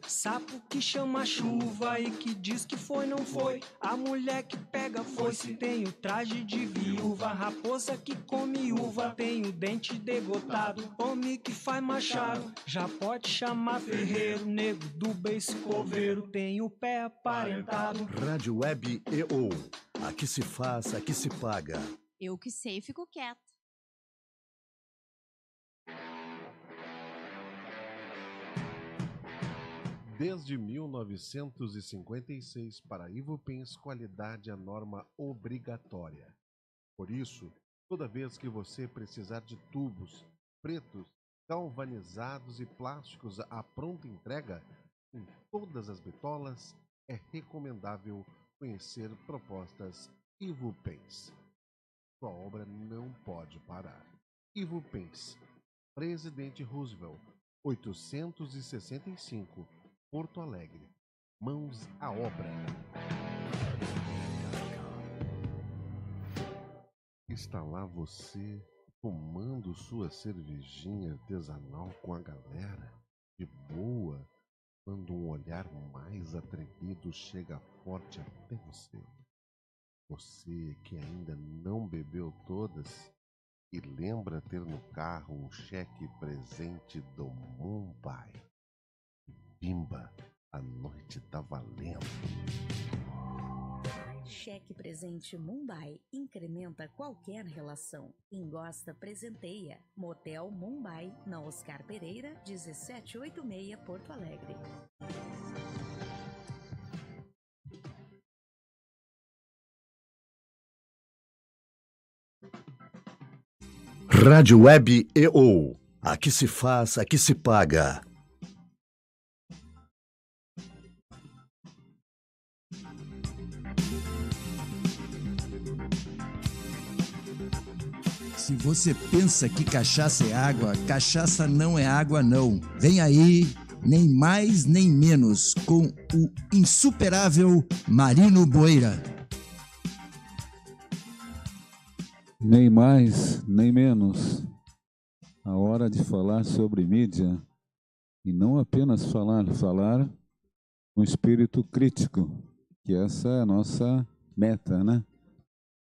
Sapo que chama chuva e que diz que foi, não foi. A mulher que pega foice tem o traje de viúva. Raposa que come uva tem o dente degotado. Homem que faz machado já pode chamar ferreiro. Nego do beiço coveiro tem o pé aparentado. Rádio Web EO. Aqui se faz, aqui se paga. Eu que sei, fico quieto. Desde 1956, para Ivupens, qualidade é norma obrigatória. Por isso, toda vez que você precisar de tubos pretos, galvanizados e plásticos à pronta entrega, em todas as bitolas, é recomendável conhecer propostas Ivupens. Sua obra não pode parar. Ivupens, Presidente Roosevelt, 865, Porto Alegre. Mãos à obra. Está lá você tomando sua cervejinha artesanal com a galera, de boa, quando um olhar mais atrevido chega forte até você. Você que ainda não bebeu todas e lembra ter no carro um cheque presente do Mumbai. Pimba, a noite tá valendo. Cheque presente Mumbai incrementa qualquer relação. Quem gosta, presenteia. Motel Mumbai, na Oscar Pereira, 1786, Porto Alegre. Rádio Web EO. Aqui se faz, aqui se paga. Se você pensa que cachaça é água, cachaça não é água não. Vem aí, nem mais nem menos, com o insuperável Marino Boeira. Nem mais, nem menos. A hora de falar sobre mídia. E não apenas falar com espírito crítico, que essa é a nossa meta, né?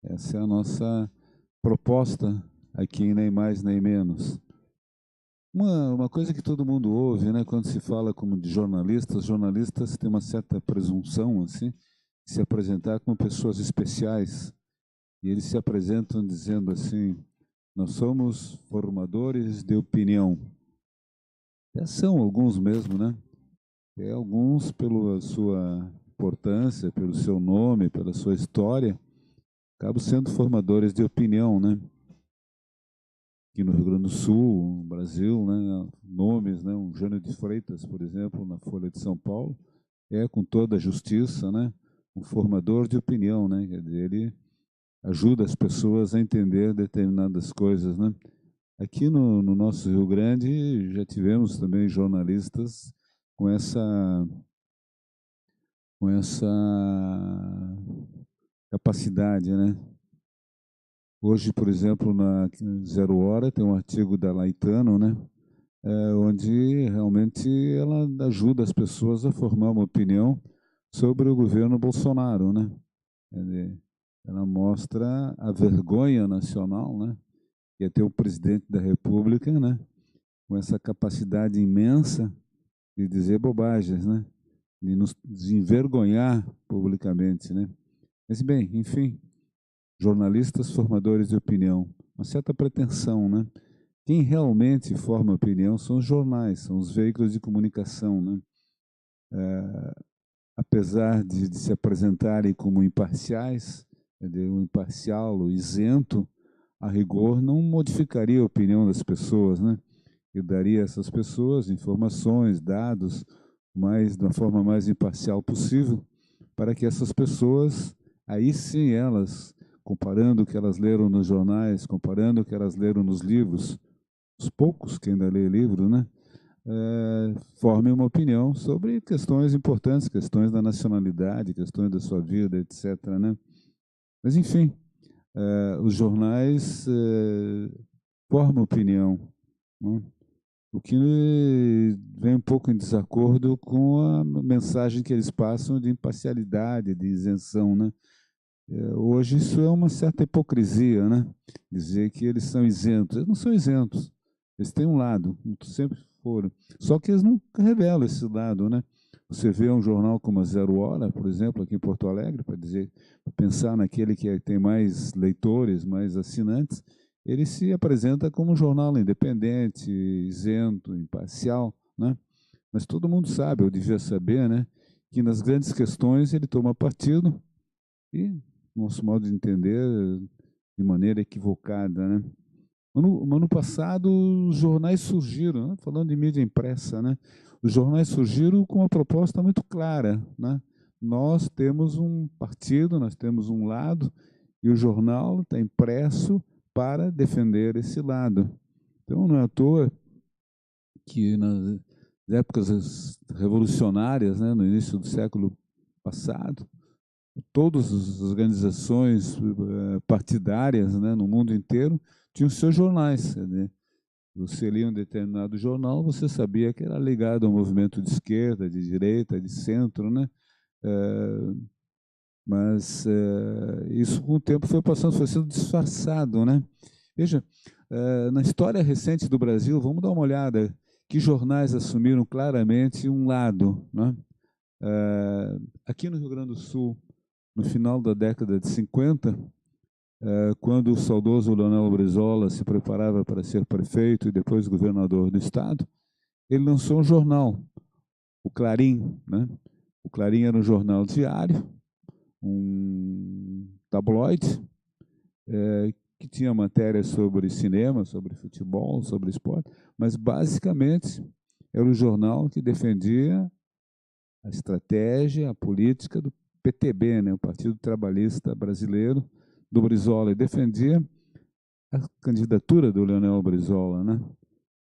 Essa é a nossa proposta aqui em Nem Mais Nem Menos. Uma coisa que todo mundo ouve, né, quando se fala como de jornalistas têm uma certa presunção assim, de se apresentar como pessoas especiais. E eles se apresentam dizendo assim: nós somos formadores de opinião. São alguns mesmo, né? Alguns pela sua importância, pelo seu nome, pela sua história, acabam sendo formadores de opinião, né? Aqui no Rio Grande do Sul, no Brasil, né? Nomes, né? Um Jânio de Freitas, por exemplo, na Folha de São Paulo, com toda a justiça, né? Um formador de opinião, né? Quer dizer, ele ajuda as pessoas a entender determinadas coisas, né? Aqui no nosso Rio Grande já tivemos também jornalistas com essa capacidade, né? Hoje, por exemplo, na Zero Hora tem um artigo da Laetano, né? Onde realmente ela ajuda as pessoas a formar uma opinião sobre o governo Bolsonaro, né? Quer dizer, ela mostra a vergonha nacional, né? Que é ter o presidente da República, né? Com essa capacidade imensa de dizer bobagens, né? De nos envergonhar publicamente, né? Mas bem, enfim, jornalistas formadores de opinião, uma certa pretensão, né? Quem realmente forma opinião são os jornais, são os veículos de comunicação, né? Apesar de se apresentarem como imparciais, o imparcial, o isento, a rigor, não modificaria a opinião das pessoas, né? E daria a essas pessoas informações, dados, de uma forma mais imparcial possível, para que essas pessoas, aí sim elas, comparando o que elas leram nos jornais, comparando o que elas leram nos livros, os poucos que ainda lê livro, né? Formem uma opinião sobre questões importantes, questões da nacionalidade, questões da sua vida, etc., né? Mas, enfim, os jornais formam opinião, né? O que vem um pouco em desacordo com a mensagem que eles passam de imparcialidade, de isenção, né? Hoje isso é uma certa hipocrisia, né? Dizer que eles são isentos. Eles não são isentos. Eles têm um lado, sempre foram. Só que eles nunca revelam esse lado, né? Você vê um jornal como a Zero Hora, por exemplo, aqui em Porto Alegre, para pensar naquele que tem mais leitores, mais assinantes, ele se apresenta como um jornal independente, isento, imparcial, né? Mas todo mundo sabe, ou devia saber, né, que nas grandes questões ele toma partido e, nosso modo de entender, de maneira equivocada, né? No ano passado, os jornais surgiram, né, falando de mídia impressa, né? Os jornais surgiram com uma proposta muito clara, né? Nós temos um partido, nós temos um lado, e o jornal está impresso para defender esse lado. Então, não é à toa que nas épocas revolucionárias, né, no início do século passado, todas as organizações partidárias, né, no mundo inteiro tinham seus jornais. Né? Você lia um determinado jornal, você sabia que era ligado ao movimento de esquerda, de direita, de centro, né? Mas isso com o tempo foi passando, foi sendo disfarçado, né? Veja, na história recente do Brasil, vamos dar uma olhada, que jornais assumiram claramente um lado, né? Aqui no Rio Grande do Sul, no final da década de 50, quando o saudoso Leonel Brizola se preparava para ser prefeito e depois governador do estado, ele lançou um jornal, o Clarim, né? O Clarim era um jornal diário, um tabloide, que tinha matérias sobre cinema, sobre futebol, sobre esporte, mas basicamente era um jornal que defendia a estratégia, a política do PTB, né, o Partido Trabalhista Brasileiro do Brizola, e defendia a candidatura do Leonel Brizola, né?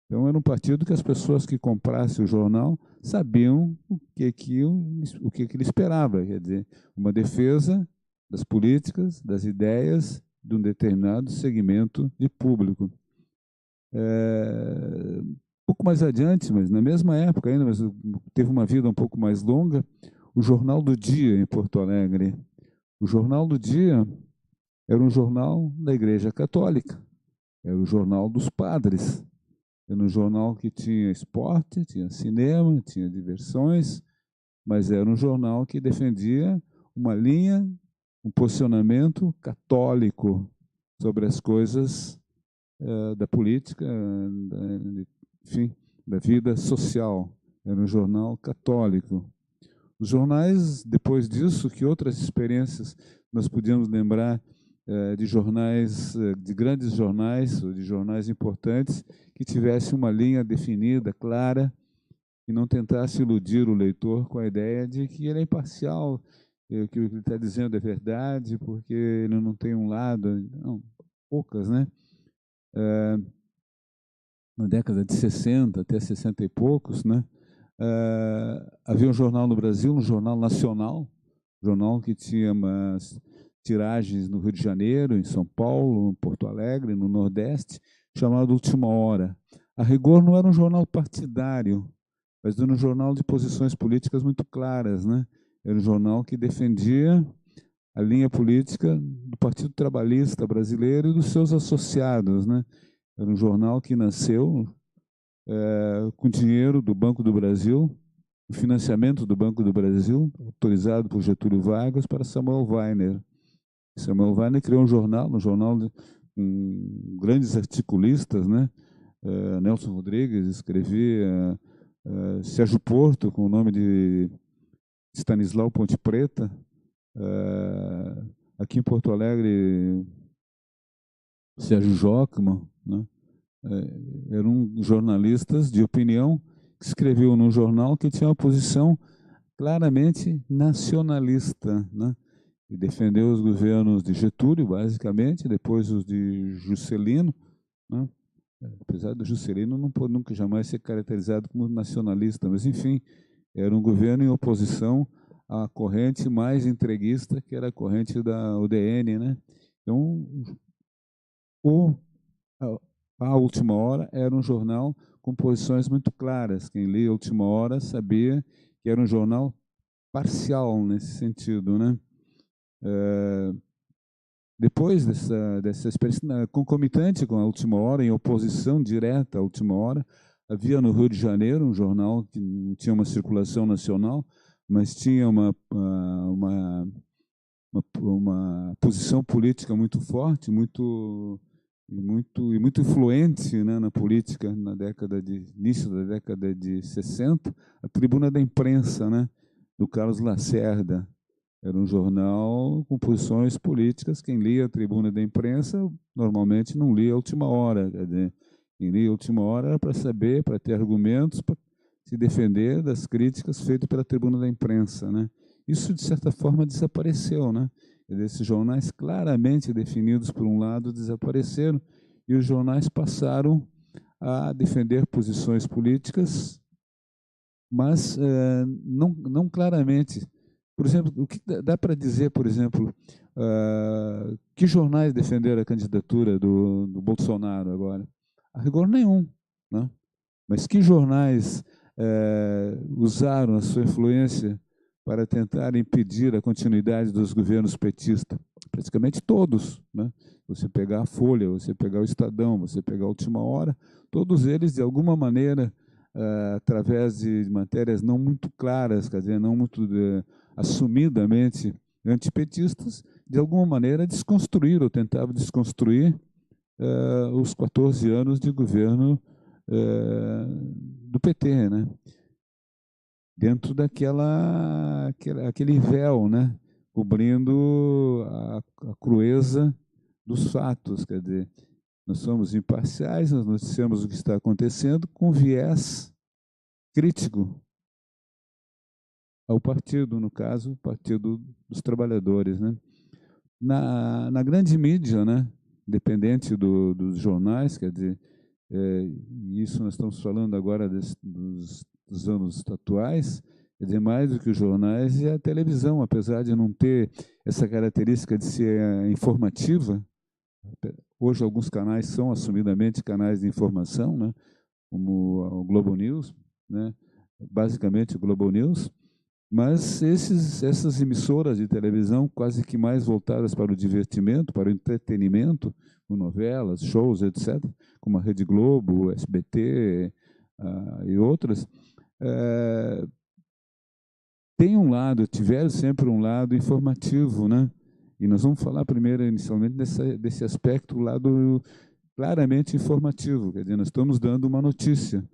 Então era um partido que as pessoas que comprassem o jornal sabiam o que ele esperava, quer dizer, uma defesa das políticas, das ideias de um determinado segmento de público. Um pouco mais adiante, mas na mesma época ainda, mas teve uma vida um pouco mais longa, o Jornal do Dia em Porto Alegre. O Jornal do Dia era um jornal da Igreja Católica, era o jornal dos padres. Era um jornal que tinha esporte, tinha cinema, tinha diversões, mas era um jornal que defendia uma linha, um posicionamento católico sobre as coisas da política, enfim, da vida social. Era um jornal católico. Os jornais, depois disso, que outras experiências nós podíamos lembrar de jornais, de grandes jornais, ou de jornais importantes, que tivesse uma linha definida, clara, e não tentasse iludir o leitor com a ideia de que ele é imparcial, que o que ele está dizendo é verdade, porque ele não tem um lado. Não, poucas, né? Na década de 60, até 60 e poucos, né? Havia um jornal no Brasil, um jornal nacional, jornal que tinha umas tiragens no Rio de Janeiro, em São Paulo, em Porto Alegre, no Nordeste, chamado Última Hora. A rigor não era um jornal partidário, mas era um jornal de posições políticas muito claras, né? Era um jornal que defendia a linha política do Partido Trabalhista Brasileiro e dos seus associados, né? Era um jornal que nasceu com dinheiro do Banco do Brasil, o financiamento do Banco do Brasil, autorizado por Getúlio Vargas para Samuel Weiner. Samuel Weiner criou um jornal com grandes articulistas, né? Nelson Rodrigues escrevia, Sérgio Porto, com o nome de Stanislau Ponte Preta, aqui em Porto Alegre, Sérgio Jockmann, né? Eram jornalistas de opinião que escreviam num jornal que tinha uma posição claramente nacionalista, né? E defendeu os governos de Getúlio, basicamente, depois os de Juscelino, né? Apesar do Juscelino não pode nunca jamais ser caracterizado como nacionalista, mas, enfim, era um governo em oposição à corrente mais entreguista, que era a corrente da UDN, né? Então, a Última Hora era um jornal com posições muito claras. Quem lia a Última Hora sabia que era um jornal parcial nesse sentido, né? Depois dessa experiência concomitante com a Última Hora, em oposição direta à Última Hora, havia no Rio de Janeiro um jornal que não tinha uma circulação nacional, mas tinha uma posição política muito forte, muito influente, né, na política início da década de 60, a Tribuna da Imprensa, né, do Carlos Lacerda. Era um jornal com posições políticas. Quem lia a Tribuna da Imprensa normalmente não lia a Última Hora. Quer dizer, quem lia a Última Hora era para saber, para ter argumentos, para se defender das críticas feitas pela Tribuna da Imprensa, né? Isso, de certa forma, desapareceu, né? Esses jornais claramente definidos por um lado desapareceram e os jornais passaram a defender posições políticas, mas não claramente. Por exemplo, o que dá para dizer, por exemplo, que jornais defenderam a candidatura do Bolsonaro agora? A rigor nenhum, né? Mas que jornais usaram a sua influência para tentar impedir a continuidade dos governos petistas? Praticamente todos, né? Você pegar a Folha, você pegar o Estadão, você pegar a Última Hora, todos eles, de alguma maneira, através de matérias não muito claras, quer dizer, não muito assumidamente antipetistas, de alguma maneira desconstruir ou tentavam desconstruir os 14 anos de governo do PT, né? Dentro daquele véu, né, cobrindo a crueza dos fatos. Quer dizer, nós somos imparciais, nós noticiamos o que está acontecendo com viés crítico ao partido, no caso, o Partido dos Trabalhadores, né? Na grande mídia, né, independente dos jornais, quer dizer, isso nós estamos falando agora dos anos atuais, quer dizer, mais do que os jornais e a televisão, apesar de não ter essa característica de ser informativa. Hoje alguns canais são assumidamente canais de informação, né, como o Globo News, né, basicamente o Globo News, mas essas emissoras de televisão quase que mais voltadas para o divertimento, para o entretenimento, com novelas, shows, etc., como a Rede Globo, o SBT e outras, tiveram sempre um lado informativo, né? E nós vamos falar primeiro, inicialmente, desse aspecto, o lado claramente informativo. Quer dizer, nós estamos dando uma notícia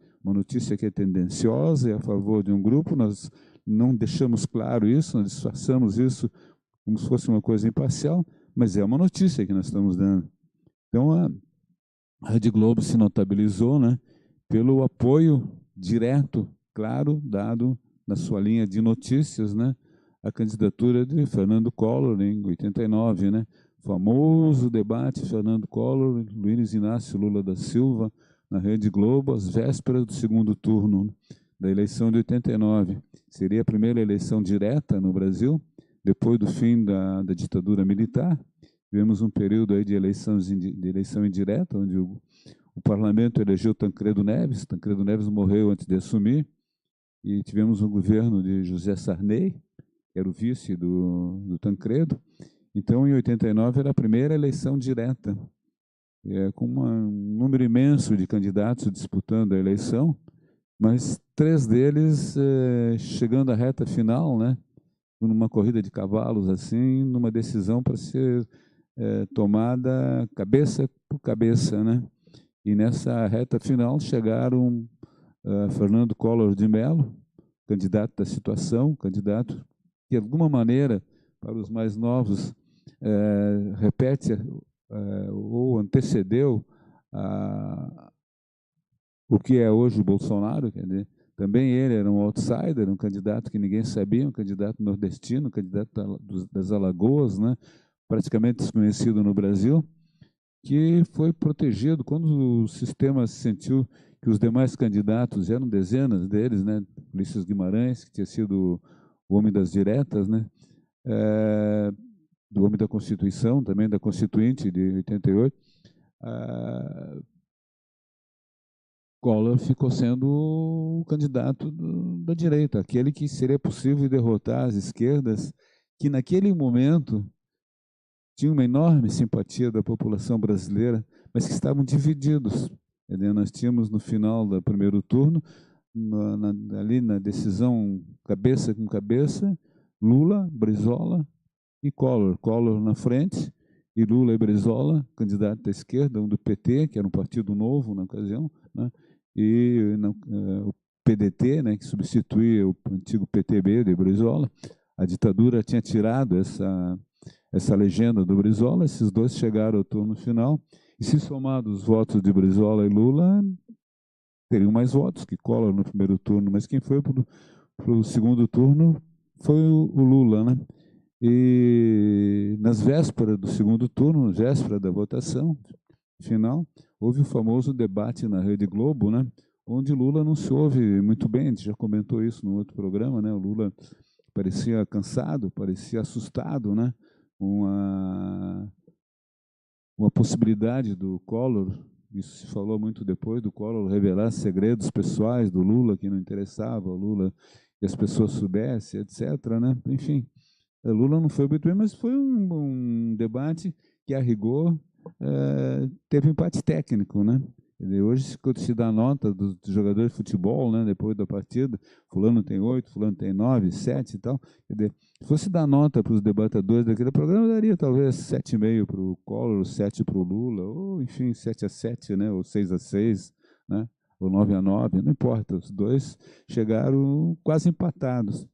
que é tendenciosa, é a favor de um grupo, nós não deixamos claro isso, nós disfarçamos isso como se fosse uma coisa imparcial, mas é uma notícia que nós estamos dando. Então, a Rede Globo se notabilizou, né, pelo apoio direto, claro, dado na sua linha de notícias, né, a candidatura de Fernando Collor em 89, né, famoso debate Fernando Collor, Luiz Inácio Lula da Silva, na Rede Globo, às vésperas do segundo turno da eleição de 89. Seria a primeira eleição direta no Brasil, depois do fim da ditadura militar. Tivemos um período aí de eleição indireta, onde o parlamento elegeu Tancredo Neves. Tancredo Neves morreu antes de assumir, e tivemos um governo de José Sarney, que era o vice do Tancredo. Então, em 89, era a primeira eleição direta, com um número imenso de candidatos disputando a eleição, mas 3 deles chegando à reta final, né, numa corrida de cavalos, assim, numa decisão para ser tomada cabeça por cabeça, né? E nessa reta final chegaram Fernando Collor de Mello, candidato da situação, candidato que, de alguma maneira, para os mais novos, repete ou antecedeu o que é hoje o Bolsonaro. Quer dizer, também ele era um outsider, um candidato que ninguém sabia, um candidato nordestino, um candidato das Alagoas, né, praticamente desconhecido no Brasil, que foi protegido quando o sistema sentiu que os demais candidatos, eram dezenas deles, né, Ulisses Guimarães, que tinha sido o homem das diretas, né, do homem da Constituição, também da Constituinte de 88, Collor ficou sendo o candidato da direita, aquele que seria possível derrotar as esquerdas, que naquele momento tinham uma enorme simpatia da população brasileira, mas que estavam divididos. Nós tínhamos no final do primeiro turno, ali na decisão cabeça com cabeça, Lula, Brizola e Collor. Collor na frente e Lula e Brizola, candidato da esquerda, um do PT, que era um partido novo na ocasião, né? E o PDT, né, que substituía o antigo PTB de Brizola. A ditadura tinha tirado essa legenda do Brizola, esses dois chegaram ao turno final, e se somados os votos de Brizola e Lula, teriam mais votos que Collor no primeiro turno, mas quem foi para o segundo turno foi o Lula, né? E nas vésperas do segundo turno, véspera da votação final, houve o famoso debate na Rede Globo, né? Onde Lula não se ouve muito bem, a gente já comentou isso no outro programa, né? O Lula parecia cansado, parecia assustado, né? Uma possibilidade do Collor, isso se falou muito depois, do Collor revelar segredos pessoais do Lula, que não interessava ao Lula que as pessoas soubessem, etc., né? Enfim, o Lula não foi muito bem, mas foi um debate que, a rigor, teve empate técnico, né? Hoje, quando se dá nota dos jogadores de futebol, né, depois da partida, fulano tem 8, fulano tem 9, 7 e tal. Se fosse dar nota para os debatedores daquele programa, daria talvez 7,5 para o Collor, 7 para o Lula, ou enfim, 7-7, né, ou 6-6, né, ou 9-9, não importa. Os dois chegaram quase empatados.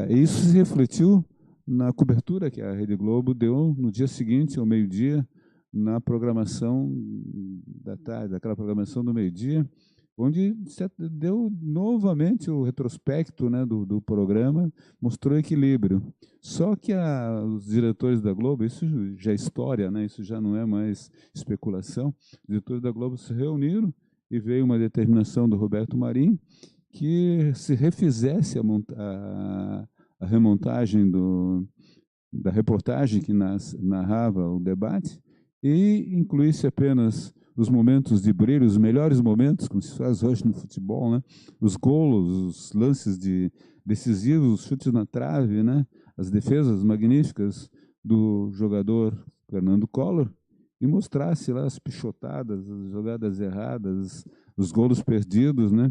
E isso se refletiu na cobertura que a Rede Globo deu no dia seguinte, ao meio-dia, na programação da tarde, daquela programação do meio-dia, onde deu novamente o retrospecto, né, do programa, mostrou equilíbrio. Só que os diretores da Globo, isso já é história, né, isso já não é mais especulação, os diretores da Globo se reuniram e veio uma determinação do Roberto Marinho que se refizesse a remontagem da reportagem que narrava o debate, e incluísse apenas os momentos de brilho, os melhores momentos, como se faz hoje no futebol, né? Os gols, os lances decisivos, os chutes na trave, né? As defesas magníficas do jogador Fernando Collor, e mostrasse lá as pichotadas, as jogadas erradas, os golos perdidos, né?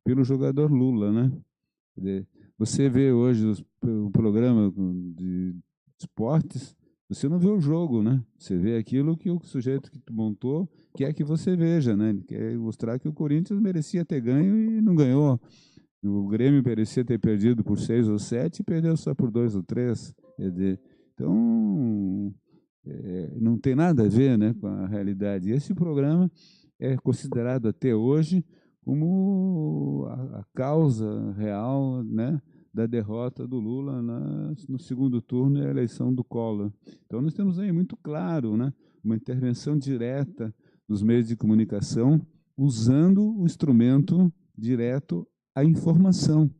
Pelo jogador Lula, né? Você vê hoje o programa de esportes, você não vê o jogo, né? Você vê aquilo que o sujeito que montou quer que você veja, né? Ele quer mostrar que o Corinthians merecia ter ganho e não ganhou. O Grêmio merecia ter perdido por 6 ou 7 e perdeu só por 2 ou 3. Então, não tem nada a ver, né, com a realidade. Esse programa é considerado até hoje como a causa real, né, da derrota do Lula no segundo turno e a eleição do Collor. Então, nós temos aí muito claro, né, uma intervenção direta dos meios de comunicação usando o instrumento direto, a informação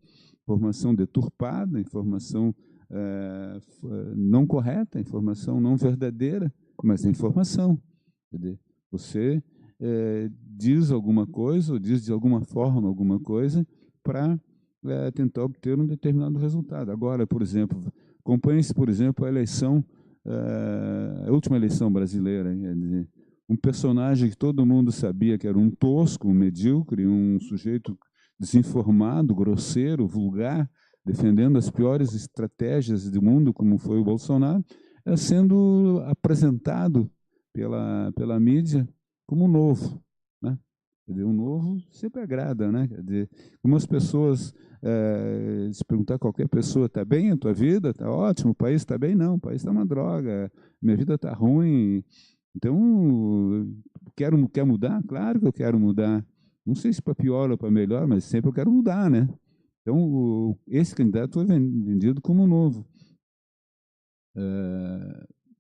deturpada, informação não correta, informação não verdadeira, mas a informação. Você diz alguma coisa, ou diz de alguma forma alguma coisa, para tentar obter um determinado resultado. Agora, por exemplo, acompanhe-se, por exemplo, a última eleição brasileira. Um personagem que todo mundo sabia que era um tosco, um medíocre, um sujeito desinformado, grosseiro, vulgar, defendendo as piores estratégias do mundo, como foi o Bolsonaro, sendo apresentado pela mídia como novo, né? Um novo sempre agrada, né? Como as pessoas, se perguntar a qualquer pessoa, está bem a tua vida? Está ótimo, o país está bem? Não, o país está uma droga, minha vida está ruim. Então, quer mudar? Claro que eu quero mudar. Não sei se para pior ou para melhor, mas sempre eu quero mudar, né? Então, esse candidato foi vendido como novo.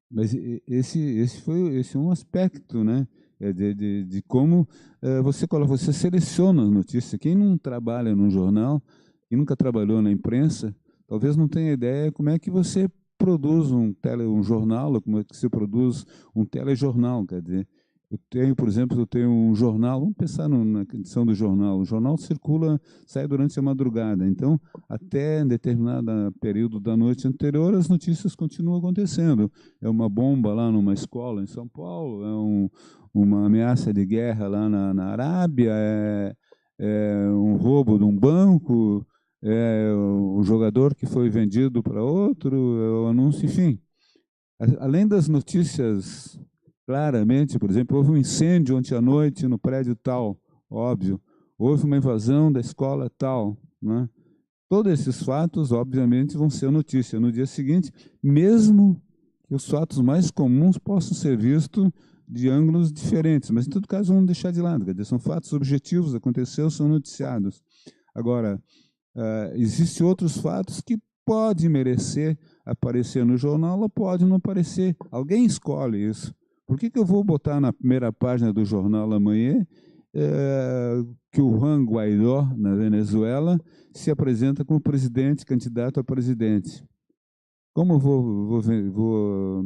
Mas esse é um aspecto, né? De como você seleciona as notícias. Quem não trabalha num jornal, quem nunca trabalhou na imprensa, talvez não tenha ideia como é que você produz um jornal, ou como é que se produz um telejornal, quer dizer, eu tenho, por exemplo, um jornal, vamos pensar na edição do jornal, o jornal circula, sai durante a madrugada, então, até em determinado período da noite anterior, as notícias continuam acontecendo. É uma bomba lá numa escola em São Paulo, é uma ameaça de guerra lá na Arábia, é um roubo de um banco, é o jogador que foi vendido para outro, é o anúncio, enfim. Além das notícias, claramente, por exemplo, houve um incêndio ontem à noite no prédio tal, óbvio, houve uma invasão da escola tal, né? Todos esses fatos, obviamente, vão ser notícia no dia seguinte, mesmo que os fatos mais comuns possam ser vistos de ângulos diferentes, mas em todo caso vamos deixar de lado, quer dizer, são fatos objetivos, aconteceu, são noticiados. Agora, existem outros fatos que podem merecer aparecer no jornal ou podem não aparecer. Alguém escolhe isso. Por que eu vou botar na primeira página do jornal amanhã que o Juan Guaidó, na Venezuela, se apresenta como presidente, candidato a presidente? Como eu vou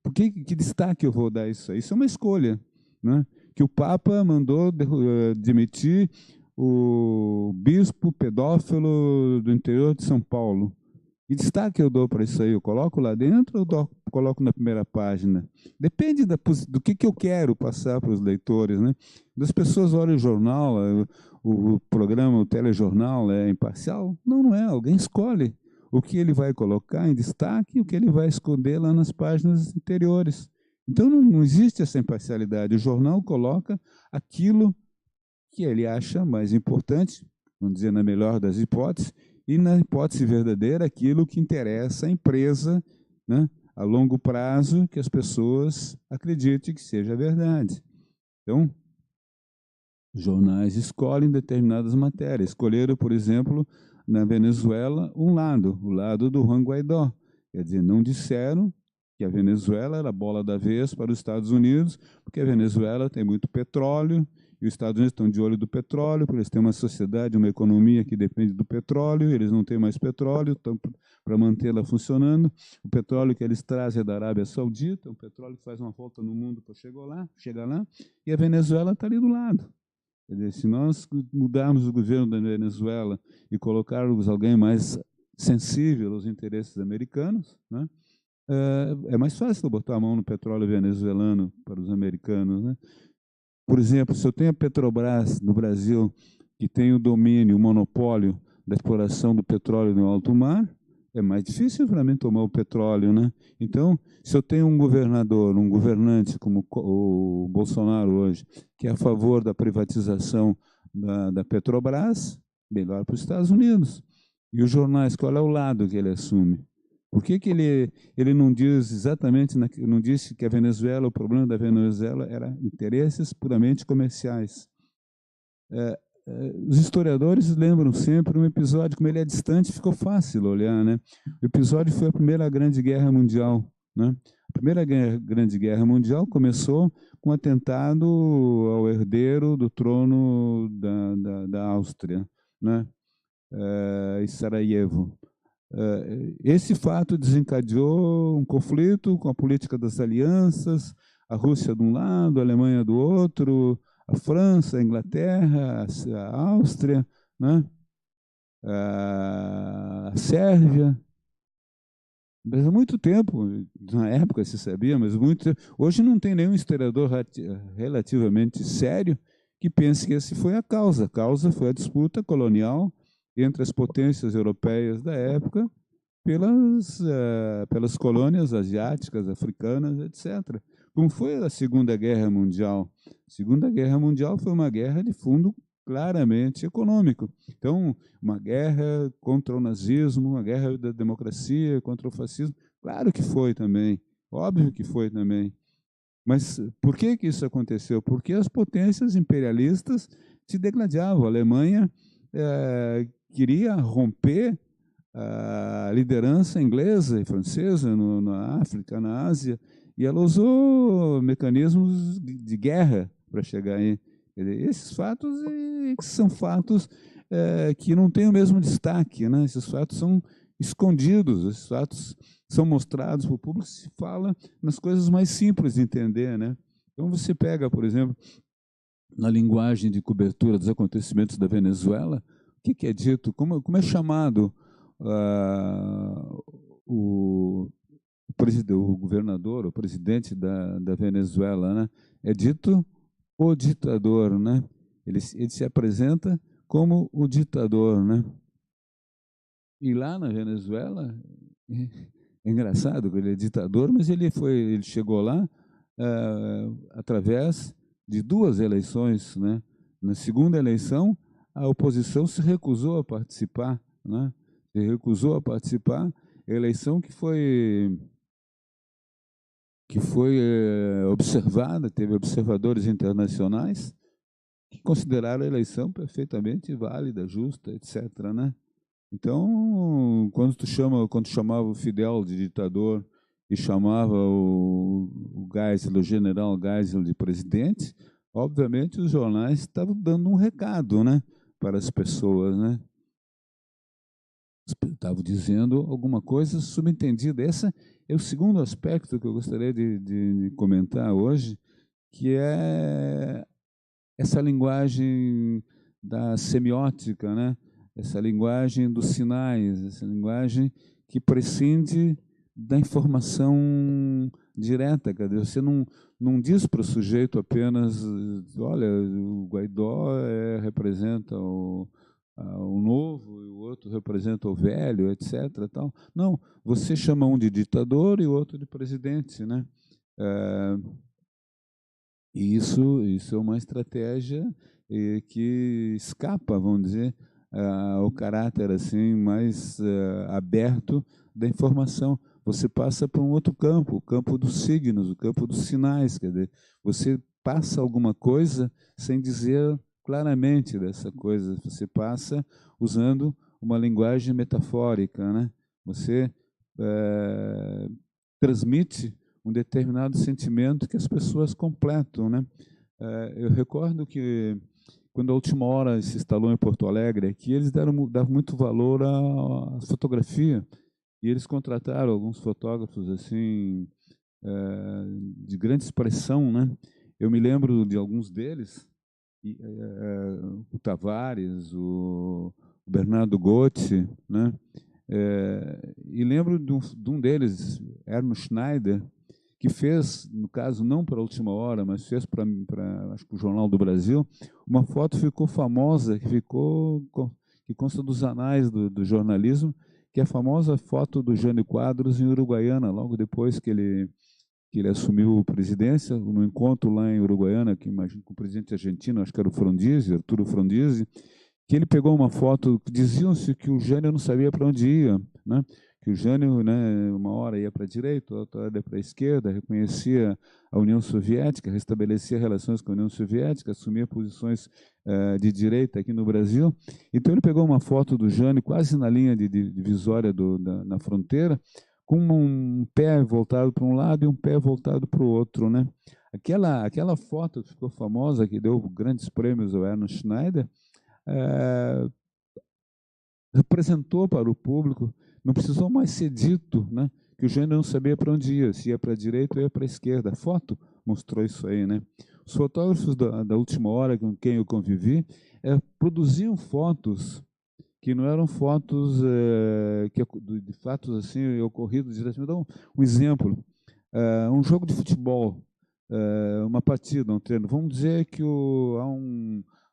por que destaque eu vou dar isso aí? Isso é uma escolha, né? Que o Papa mandou demitir o bispo pedófilo do interior de São Paulo. Que destaque eu dou para isso aí? Eu coloco lá dentro ou coloco na primeira página? Depende do que eu quero passar para os leitores, né? Quando as pessoas olham o jornal, o programa, o telejornal é imparcial? Não é. Alguém escolhe o que ele vai colocar em destaque e o que ele vai esconder lá nas páginas anteriores. Então não existe essa imparcialidade. O jornal coloca aquilo que ele acha mais importante, vamos dizer, na melhor das hipóteses, e na hipótese verdadeira, aquilo que interessa à empresa, né, a longo prazo, que as pessoas acreditem que seja verdade. Então, jornais escolhem determinadas matérias. Escolheram, por exemplo, na Venezuela, o lado do Juan Guaidó. Quer dizer, não disseram que a Venezuela era a bola da vez para os Estados Unidos, porque a Venezuela tem muito petróleo, e os Estados Unidos estão de olho do petróleo, porque eles têm uma sociedade, uma economia que depende do petróleo, eles não têm mais petróleo, então, para mantê-la funcionando. O petróleo que eles trazem é da Arábia Saudita, o petróleo que faz uma volta no mundo para chegar lá, e a Venezuela está ali do lado. Quer dizer, se nós mudarmos o governo da Venezuela e colocarmos alguém mais sensível aos interesses americanos, né, é mais fácil botar a mão no petróleo venezuelano para os americanos, né? Por exemplo, se eu tenho a Petrobras no Brasil, que tem o domínio, o monopólio da exploração do petróleo no alto mar, é mais difícil para mim tomar o petróleo, né? Então, se eu tenho um governador, um governante como o Bolsonaro hoje, que é a favor da privatização da Petrobras, melhor para os Estados Unidos. E os jornais, qual é o lado que ele assume? Por que ele não diz exatamente, não disse que a Venezuela, o problema da Venezuela era interesses puramente comerciais? Os historiadores lembram sempre um episódio, como ele é distante, ficou fácil olhar, né? O episódio foi a Primeira Grande Guerra Mundial, né? A Primeira Grande Guerra Mundial começou com um atentado ao herdeiro do trono da Áustria, né? Em Sarajevo. Esse fato desencadeou um conflito com a política das alianças, a Rússia de um lado, a Alemanha do outro, a França, a Inglaterra, a Áustria, né? A Sérvia. Mas há muito tempo, na época se sabia, mas muito tempo. Hoje não tem nenhum historiador relativamente sério que pense que essa foi a causa. A causa foi a disputa colonial entre as potências europeias da época pelas colônias asiáticas, africanas, etc. Como foi a Segunda Guerra Mundial? A Segunda Guerra Mundial foi uma guerra de fundo claramente econômico. Então, uma guerra contra o nazismo, uma guerra da democracia contra o fascismo. Claro que foi também, óbvio que foi também. Mas por que isso aconteceu? Porque as potências imperialistas se degladiavam. A Alemanha queria romper a liderança inglesa e francesa na África, na Ásia, e ela usou mecanismos de guerra para chegar aí. Esses fatos são fatos que não têm o mesmo destaque, né? Esses fatos são escondidos, esses fatos são mostrados para o público, se fala nas coisas mais simples de entender, né? Então você pega, por exemplo, na linguagem de cobertura dos acontecimentos da Venezuela, o que é dito, como é chamado o governador, o presidente da Venezuela, né? É dito o ditador, né? Ele se apresenta como o ditador, né? E lá na Venezuela, é engraçado que ele é ditador, mas ele chegou lá através de 2 eleições, né? Na segunda eleição, a oposição se recusou a participar, né? Se recusou a participar, a eleição que foi observada, teve observadores internacionais que consideraram a eleição perfeitamente válida, justa, etc., né? Então, quando chamava o Fidel de ditador e chamava o Geisel, o general Geisel, de presidente, obviamente os jornais estavam dando um recado, né, para as pessoas, né? Estavam dizendo alguma coisa subentendida. Esse é o segundo aspecto que eu gostaria de comentar hoje, que é essa linguagem da semiótica, né? Essa linguagem dos sinais, essa linguagem que prescinde da informação direta. Quer dizer, você não diz para o sujeito apenas, olha, o Guaidó representa o novo e o outro representa o velho, etc. Tal. Não, você chama um de ditador e o outro de presidente, né? E isso é uma estratégia que escapa, vamos dizer, ao caráter assim mais aberto da informação. Você passa para um outro campo, o campo dos signos, o campo dos sinais. Quer dizer, você passa alguma coisa sem dizer claramente dessa coisa. Você passa usando uma linguagem metafórica, né? Você transmite um determinado sentimento que as pessoas completam, né? Eu recordo que quando a Última Hora se instalou em Porto Alegre, aqui eles davam muito valor à fotografia e eles contrataram alguns fotógrafos assim de grande expressão, né? Eu me lembro de alguns deles, o Tavares, o Bernardo Gotti, né? E lembro de um deles, Erno Schneider, que fez, no caso, não para a Última Hora, mas fez para acho que o Jornal do Brasil, uma foto ficou famosa, que consta dos anais do jornalismo, que é a famosa foto do Jânio Quadros em Uruguaiana, logo depois que ele assumiu a presidência, no encontro lá em Uruguaiana, que imagino com o presidente argentino, acho que era o Frondizi, Arturo Frondizi, que ele pegou uma foto, diziam-se que o Jânio não sabia para onde ia, né? Que o Jânio, né, uma hora ia para a direita, outra hora ia para a esquerda, reconhecia a União Soviética, restabelecia relações com a União Soviética, assumia posições de direita aqui no Brasil. Então ele pegou uma foto do Jânio quase na linha de divisória na fronteira, com um pé voltado para um lado e um pé voltado para o outro, né? Aquela foto que ficou famosa, que deu grandes prêmios ao Ernst Schneider, representou para o público, não precisou mais ser dito, né, que o Jânio não sabia para onde ia, se ia para a direita ou ia para a esquerda. A foto mostrou isso aí, né? Os fotógrafos da Última Hora com quem eu convivi produziam fotos que não eram fotos de fatos assim ocorridos diretamente. Dá um exemplo, um jogo de futebol, uma partida, um treino. Vamos dizer que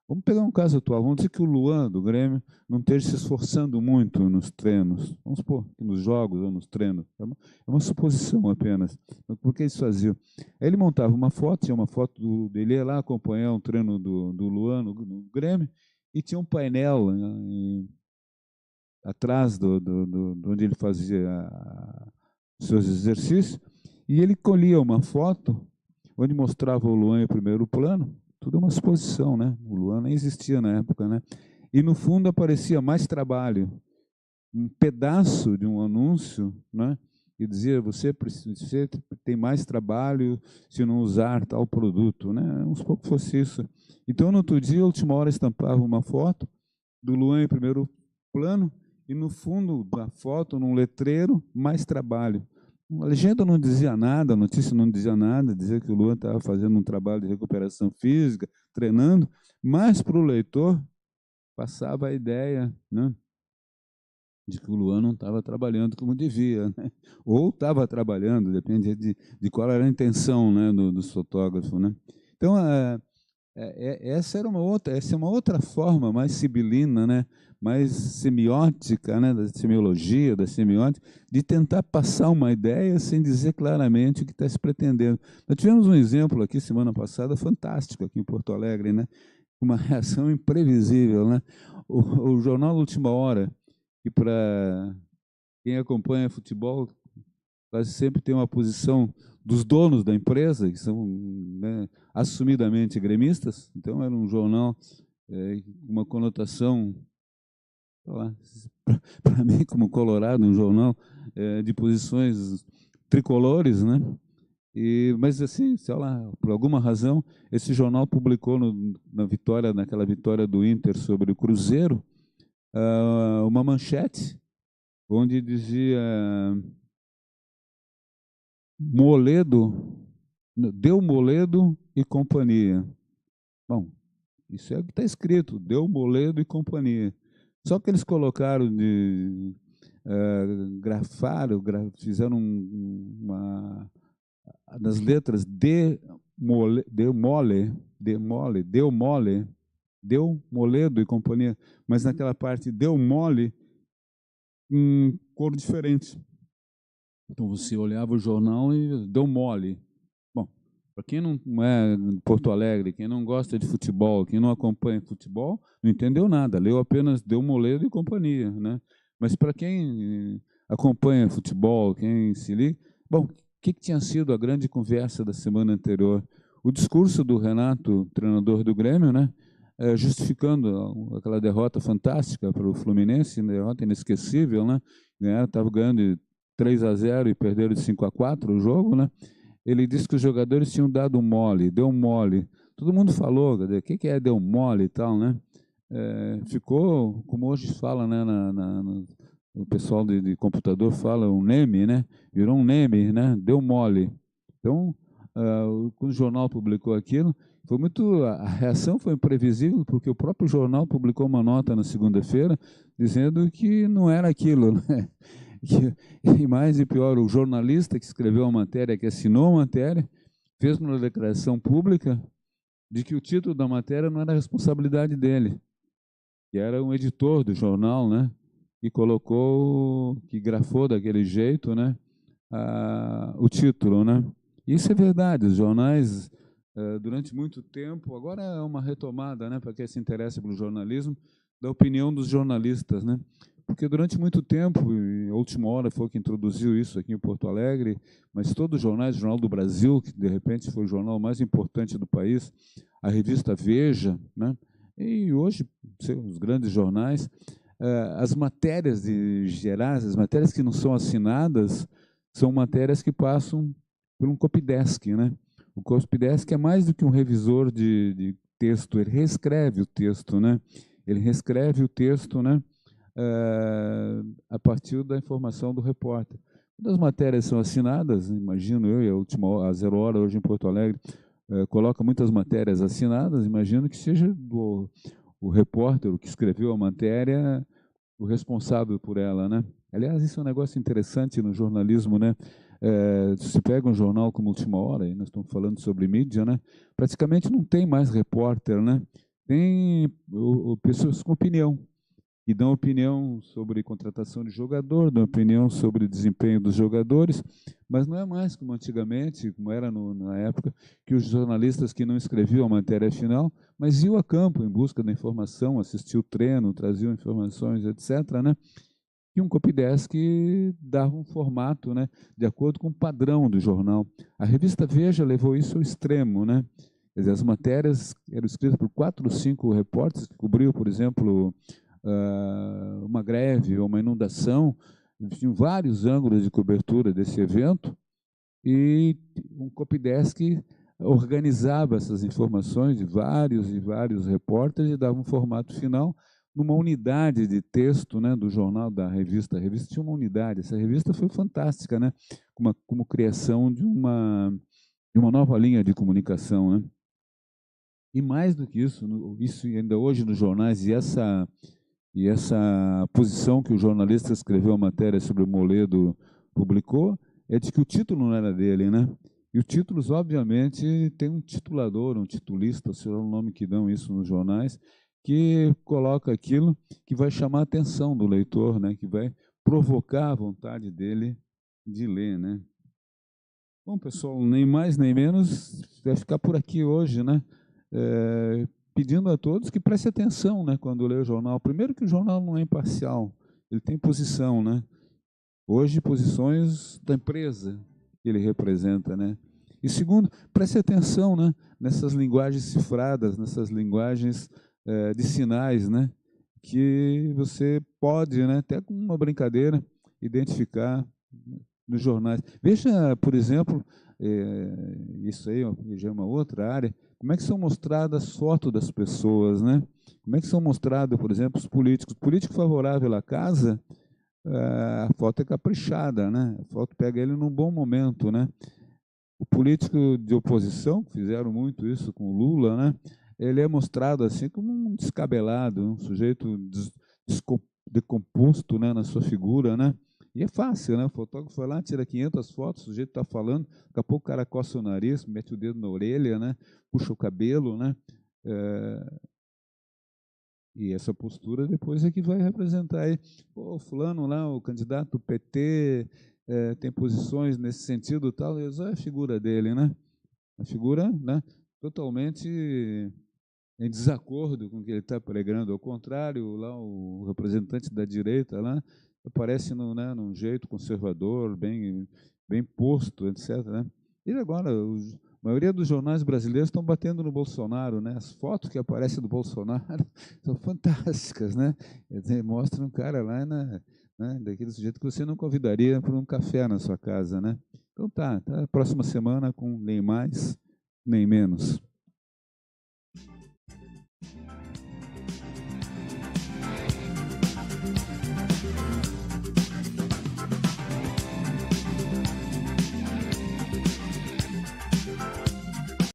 vamos pegar um caso atual, vamos dizer que o Luan, do Grêmio, não esteja se esforçando muito nos treinos, vamos supor, nos jogos ou nos treinos, é uma suposição apenas. Por que eles faziam? Aí ele montava uma foto, tinha uma foto dele, ia lá acompanhar um treino do Luan no Grêmio, e tinha um painel atrás de onde ele fazia seus exercícios, e ele colhia uma foto onde mostrava o Luan em primeiro plano. Tudo é uma suposição, né? O Luan nem existia na época, né? E no fundo aparecia mais trabalho, um pedaço de um anúncio, né? E dizia, você tem mais trabalho se não usar tal produto, né? Uns pouco fosse isso. Então, no outro dia, a Última Hora estampava uma foto do Luan em primeiro plano e no fundo da foto, num letreiro, mais trabalho. A legenda não dizia nada, a notícia não dizia nada, dizia que o Luan estava fazendo um trabalho de recuperação física, treinando, mas para o leitor passava a ideia, né, de que o Luan não estava trabalhando como devia, né? Ou estava trabalhando, depende de qual era a intenção, né, dos fotógrafos, né? Então, essa é uma outra forma mais sibilina, né, mais semiótica, né, da semiologia, da semiótica, de tentar passar uma ideia sem dizer claramente o que está se pretendendo. Nós tivemos um exemplo aqui semana passada fantástico aqui em Porto Alegre, né, uma reação imprevisível, né? O jornal Última Hora, que para quem acompanha futebol quase sempre tem uma posição dos donos da empresa, que são, né, assumidamente gremistas. Então era um jornal uma conotação, para mim como colorado, um jornal de posições tricolores, né? Mas assim, sei lá, por alguma razão, esse jornal publicou naquela vitória do Inter sobre o Cruzeiro, uma manchete onde dizia: Moledo, deu Moledo e companhia. Bom, isso é o que está escrito, deu Moledo e companhia. Só que eles colocaram fizeram nas letras deu Moledo e companhia, mas naquela parte deu mole, cor diferente. Então você olhava o jornal e deu mole. Bom, para quem não é de Porto Alegre, quem não gosta de futebol, quem não acompanha futebol, não entendeu nada, leu apenas deu Moledo e companhia, né? Mas para quem acompanha futebol, quem se liga, bom, o que tinha sido a grande conversa da semana anterior? O discurso do Renato, treinador do Grêmio, né, justificando aquela derrota fantástica para o Fluminense, derrota inesquecível, né? Estava ganhando de 3-0 e perderam de 5-4 o jogo, né? Ele disse que os jogadores tinham dado mole, deu mole. Todo mundo falou, o que é deu mole e tal, né? Ficou, como hoje fala, né, o pessoal de computador fala um meme, né? Virou um meme, né? Deu mole. Então, quando o jornal publicou aquilo, a reação foi imprevisível, porque o próprio jornal publicou uma nota na segunda-feira dizendo que não era aquilo, né? E mais e pior, o jornalista que escreveu a matéria, que assinou a matéria, fez uma declaração pública de que o título da matéria não era responsabilidade dele, que era um editor do jornal, né? E que grafou daquele jeito, né, o título, né? Isso é verdade, os jornais, durante muito tempo, agora é uma retomada, né, para quem se interessa pelo jornalismo, da opinião dos jornalistas, né? Porque durante muito tempo, e a Última Hora foi que introduziu isso aqui em Porto Alegre, mas todos os jornais, o Jornal do Brasil, que de repente foi o jornal mais importante do país, a revista Veja, né? E hoje, os grandes jornais, as matérias gerais, as matérias que não são assinadas, são matérias que passam por um copydesk, né? O copydesk é mais do que um revisor de texto, ele reescreve o texto, né? Ele reescreve o texto, né, a partir da informação do repórter. Quando as matérias são assinadas, imagino eu, e a Zero Hora hoje em Porto Alegre coloca muitas matérias assinadas, imagino que seja o repórter, o que escreveu a matéria, o responsável por ela, né? Aliás, isso é um negócio interessante no jornalismo, né? Se pega um jornal como Última Hora, e nós estamos falando sobre mídia, né? Praticamente não tem mais repórter, né? Tem pessoas com opinião, e dão opinião sobre contratação de jogador, dão opinião sobre o desempenho dos jogadores, mas não é mais como antigamente, como era na época, que os jornalistas que não escreviam a matéria final, mas iam a campo em busca da informação, assistiam o treino, traziam informações, etc., né? E um copydesk dava um formato, né, de acordo com o padrão do jornal. A revista Veja levou isso ao extremo, né? Quer dizer, as matérias eram escritas por 4 ou 5 repórteres que cobriam, por exemplo, uma greve ou uma inundação, tinham vários ângulos de cobertura desse evento, e um copydesk organizava essas informações de vários e vários repórteres e dava um formato final numa unidade de texto, né, do jornal, da revista. A revista tinha uma unidade. Essa revista foi fantástica, né, como criação de uma nova linha de comunicação, né? E mais do que isso, isso ainda hoje nos jornais, e essa posição que o jornalista que escreveu a matéria sobre o Moledo publicou, é de que o título não era dele, né? E os títulos, obviamente, tem um titulador, um titulista, sei lá o nome que dão isso nos jornais, que coloca aquilo que vai chamar a atenção do leitor, né? Que vai provocar a vontade dele de ler, né? Bom, pessoal, nem mais nem menos, vai ficar por aqui hoje, né? Pedindo a todos que prestem atenção, né, quando lê o jornal. Primeiro que o jornal não é imparcial, ele tem posição, né? Hoje, posições da empresa que ele representa, né? E segundo, preste atenção, né, nessas linguagens cifradas, nessas linguagens de sinais, né, que você pode, né, até com uma brincadeira, identificar nos jornais. Veja, por exemplo, isso aí já é uma outra área, como é que são mostradas as fotos das pessoas, né? Como é que são mostrados, por exemplo, os políticos? O político favorável à casa, a foto é caprichada, né? A foto pega ele num bom momento, né? O político de oposição, fizeram muito isso com o Lula, né? Ele é mostrado assim como um descabelado, um sujeito decomposto, né, na sua figura, né? E é fácil, né? O fotógrafo vai lá, tira 500 fotos, o sujeito está falando, daqui a pouco o cara coça o nariz, mete o dedo na orelha, né? Puxa o cabelo, né? E essa postura depois é que vai representar aí. Pô, fulano lá, o candidato do PT, tem posições nesse sentido e tal, essa é a figura dele, né? A figura, né, totalmente em desacordo com o que ele está pregando. Ao contrário, lá o representante da direita lá aparece num jeito conservador, bem posto, etc., né? E agora, a maioria dos jornais brasileiros estão batendo no Bolsonaro, né? As fotos que aparecem do Bolsonaro são fantásticas, né? Mostram um cara lá, né, daquele sujeito que você não convidaria para um café na sua casa, né? Então tá, próxima semana com nem mais, nem menos.